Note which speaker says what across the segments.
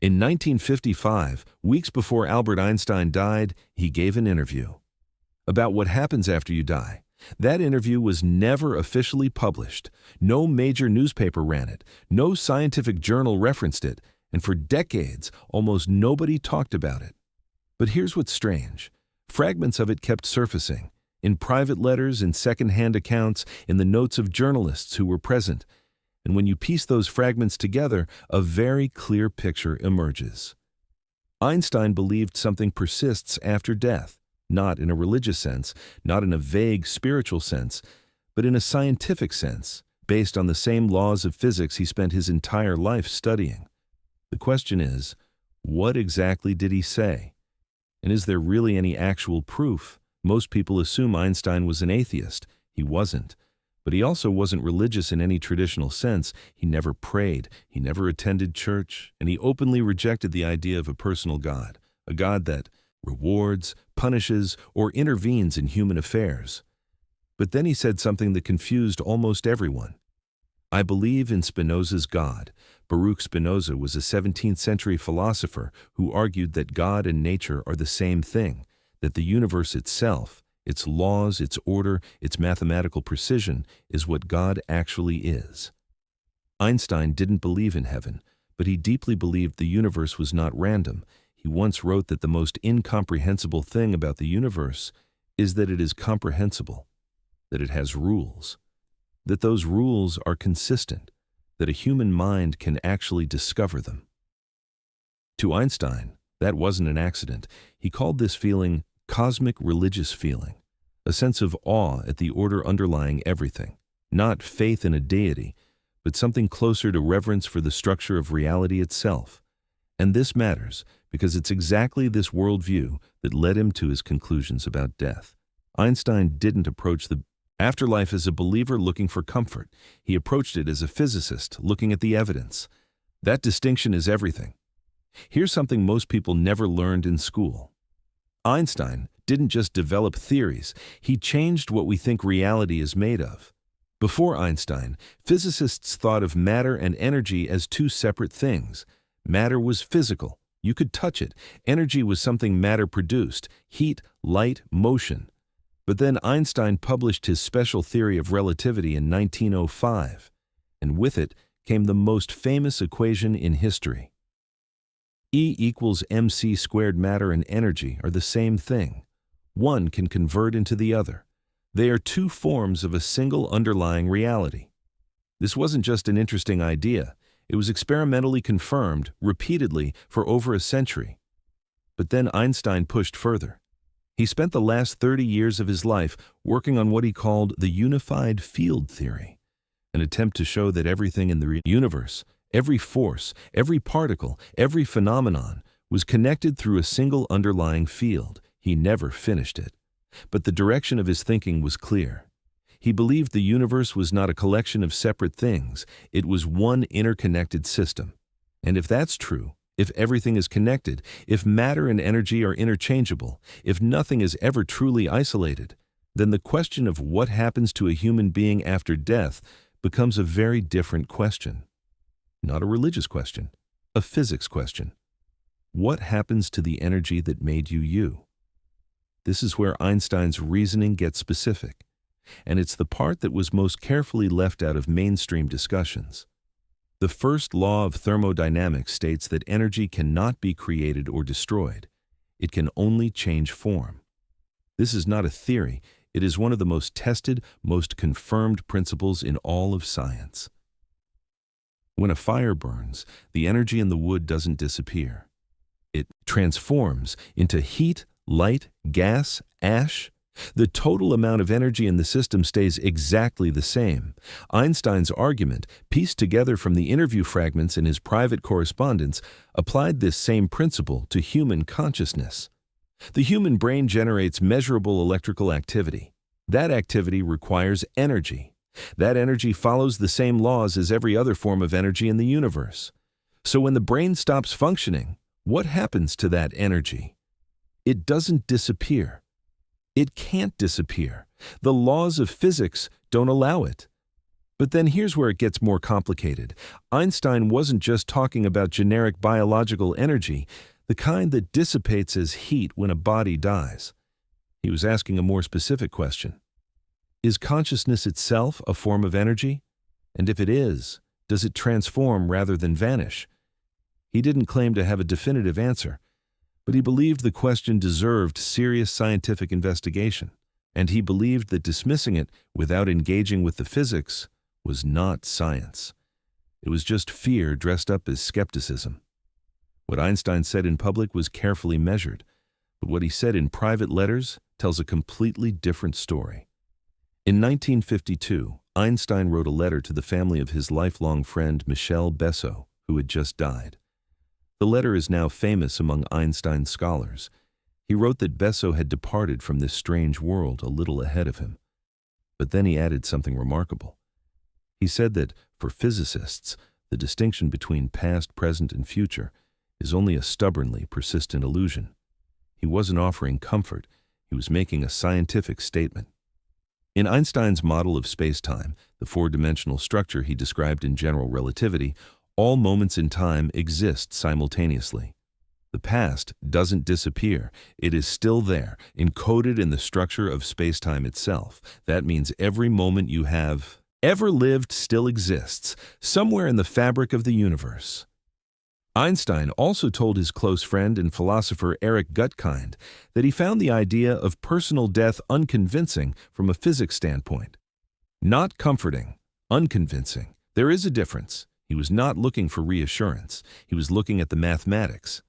Speaker 1: In 1955, weeks before Albert Einstein died, he gave an interview about what happens after you die. That interview was never officially published. No major newspaper ran it. No scientific journal referenced it. And for decades, almost nobody talked about it. But here's what's strange. Fragments of it kept surfacing, in private letters, in second-hand accounts, in the notes of journalists who were present. And when you piece those fragments together, a very clear picture emerges. Einstein believed something persists after death, not in a religious sense, not in a vague spiritual sense, but in a scientific sense, based on the same laws of physics he spent his entire life studying. The question is, what exactly did he say? And is there really any actual proof? Most people assume Einstein was an atheist. He wasn't. But he also wasn't religious in any traditional sense. He never prayed, he never attended church, and he openly rejected the idea of a personal God, a God that rewards, punishes, or intervenes in human affairs. But then he said something that confused almost everyone. I believe in Spinoza's God. Baruch Spinoza was a 17th century philosopher who argued that God and nature are the same thing, that the universe itself, its laws, its order, its mathematical precision, is what God actually is. Einstein didn't believe in heaven, but he deeply believed the universe was not random. He once wrote that the most incomprehensible thing about the universe is that it is comprehensible, that it has rules, that those rules are consistent, that a human mind can actually discover them. To Einstein, that wasn't an accident. He called this feeling cosmic religious feeling, a sense of awe at the order underlying everything, not faith in a deity, but something closer to reverence for the structure of reality itself. And this matters because it's exactly this worldview that led him to his conclusions about death. Einstein didn't approach the afterlife as a believer looking for comfort. He approached it as a physicist looking at the evidence. That distinction is everything. Here's something most people never learned in school. Einstein didn't just develop theories, he changed what we think reality is made of. Before Einstein, physicists thought of matter and energy as two separate things. Matter was physical, you could touch it. Energy was something matter produced, heat, light, motion. But then Einstein published his special theory of relativity in 1905, and with it came the most famous equation in history. E equals mc squared. Matter and energy are the same thing. One can convert into the other. They are two forms of a single underlying reality. This wasn't just an interesting idea. It was experimentally confirmed, repeatedly, for over a century. But then Einstein pushed further. He spent the last 30 years of his life working on what he called the unified field theory, an attempt to show that everything in the universe, every force, every particle, every phenomenon, was connected through a single underlying field. He never finished it. But the direction of his thinking was clear. He believed the universe was not a collection of separate things, it was one interconnected system. And if that's true, if everything is connected, if matter and energy are interchangeable, if nothing is ever truly isolated, then the question of what happens to a human being after death becomes a very different question. Not a religious question, a physics question. What happens to the energy that made you you? This is where Einstein's reasoning gets specific, and it's the part that was most carefully left out of mainstream discussions. The first law of thermodynamics states that energy cannot be created or destroyed. It can only change form. This is not a theory. It is one of the most tested, most confirmed principles in all of science. When a fire burns, the energy in the wood doesn't disappear. It transforms into heat, light, gas, ash. The total amount of energy in the system stays exactly the same. Einstein's argument, pieced together from the interview fragments in his private correspondence, applied this same principle to human consciousness. The human brain generates measurable electrical activity. That activity requires energy. That energy follows the same laws as every other form of energy in the universe. So when the brain stops functioning, what happens to that energy? It doesn't disappear. It can't disappear. The laws of physics don't allow it. But then here's where it gets more complicated. Einstein wasn't just talking about generic biological energy, the kind that dissipates as heat when a body dies. He was asking a more specific question. Is consciousness itself a form of energy? And if it is, does it transform rather than vanish? He didn't claim to have a definitive answer, but he believed the question deserved serious scientific investigation, and he believed that dismissing it without engaging with the physics was not science. It was just fear dressed up as skepticism. What Einstein said in public was carefully measured, but what he said in private letters tells a completely different story. In 1952, Einstein wrote a letter to the family of his lifelong friend Michel Besso, who had just died. The letter is now famous among Einstein scholars. He wrote that Besso had departed from this strange world a little ahead of him. But then he added something remarkable. He said that, for physicists, the distinction between past, present, and future is only a stubbornly persistent illusion. He wasn't offering comfort, he was making a scientific statement. In Einstein's model of space-time, the four-dimensional structure he described in general relativity, all moments in time exist simultaneously. The past doesn't disappear. It is still there, encoded in the structure of space-time itself. That means every moment you have ever lived still exists, somewhere in the fabric of the universe. Einstein also told his close friend and philosopher Eric Gutkind that he found the idea of personal death unconvincing from a physics standpoint. Not comforting, unconvincing. There is a difference. He was not looking for reassurance. He was looking at the mathematics.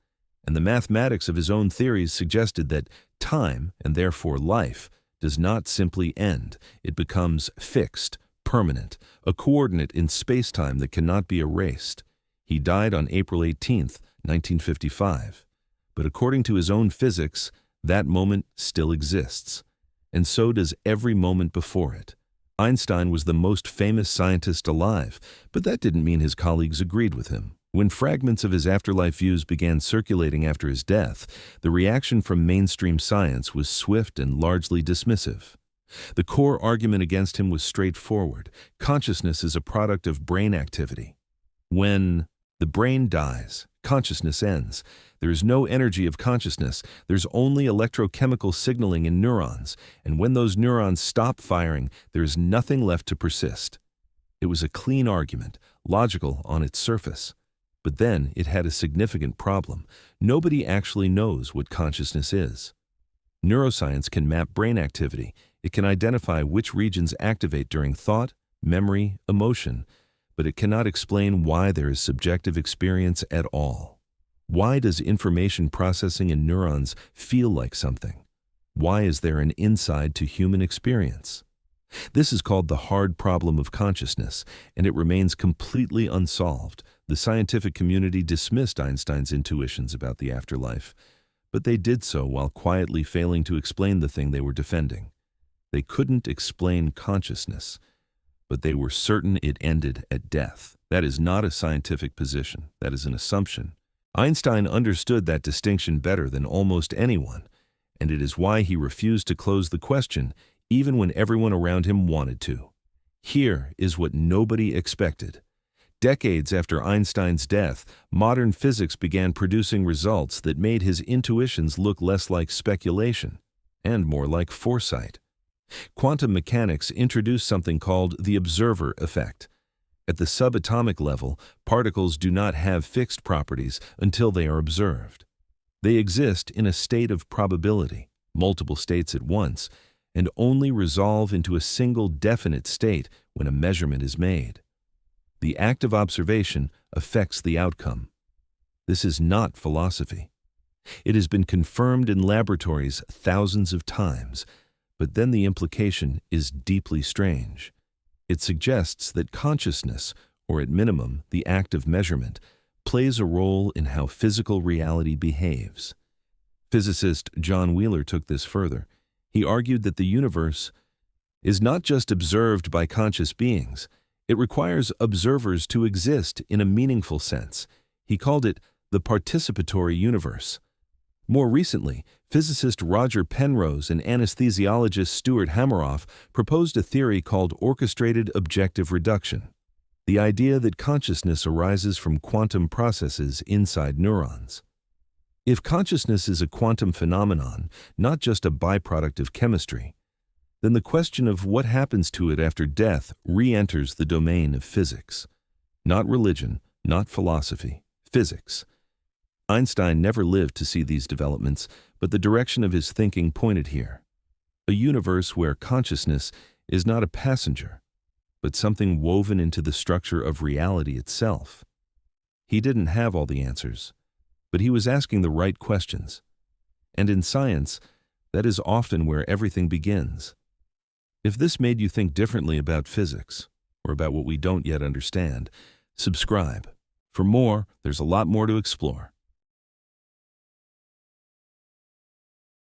Speaker 1: And the mathematics of his own theories suggested that time, and therefore life, does not simply end. It becomes fixed, permanent, a coordinate in space-time that cannot be erased. He died on April 18, 1955. But according to his own physics, that moment still exists. And so does every moment before it. Einstein was the most famous scientist alive, but that didn't mean his colleagues agreed with him. When fragments of his afterlife views began circulating after his death, the reaction from mainstream science was swift and largely dismissive. The core argument against him was straightforward. Consciousness is a product of brain activity. When the brain dies, consciousness ends. There is no energy of consciousness. There's only electrochemical signaling in neurons, and when those neurons stop firing, there is nothing left to persist. It was a clean argument, logical on its surface. But then it had a significant problem. Nobody actually knows what consciousness is. Neuroscience can map brain activity. It can identify which regions activate during thought, memory, emotion, but it cannot explain why there is subjective experience at all. Why does information processing in neurons feel like something? Why is there an inside to human experience? This is called the hard problem of consciousness, and it remains completely unsolved. The scientific community dismissed Einstein's intuitions about the afterlife, but they did so while quietly failing to explain the thing they were defending. They couldn't explain consciousness, but they were certain it ended at death. That is not a scientific position. That is an assumption. Einstein understood that distinction better than almost anyone, and it is why he refused to close the question even when everyone around him wanted to. Here is what nobody expected. Decades after Einstein's death, modern physics began producing results that made his intuitions look less like speculation and more like foresight. Quantum mechanics introduced something called the observer effect. At the subatomic level, particles do not have fixed properties until they are observed. They exist in a state of probability, multiple states at once, and only resolve into a single definite state when a measurement is made. The act of observation affects the outcome. This is not philosophy. It has been confirmed in laboratories thousands of times, but then the implication is deeply strange. It suggests that consciousness, or at minimum the act of measurement, plays a role in how physical reality behaves. Physicist John Wheeler took this further. He argued that the universe is not just observed by conscious beings. It requires observers to exist in a meaningful sense. He called it the participatory universe. More recently, physicist Roger Penrose and anesthesiologist Stuart Hameroff proposed a theory called orchestrated objective reduction, the idea that consciousness arises from quantum processes inside neurons. If consciousness is a quantum phenomenon, not just a byproduct of chemistry, then the question of what happens to it after death re-enters the domain of physics. Not religion, not philosophy, physics. Einstein never lived to see these developments, but the direction of his thinking pointed here. A universe where consciousness is not a passenger, but something woven into the structure of reality itself. He didn't have all the answers, but he was asking the right questions. And in science, that is often where everything begins. If this made you think differently about physics, or about what we don't yet understand, subscribe. For more, there's a lot more to explore.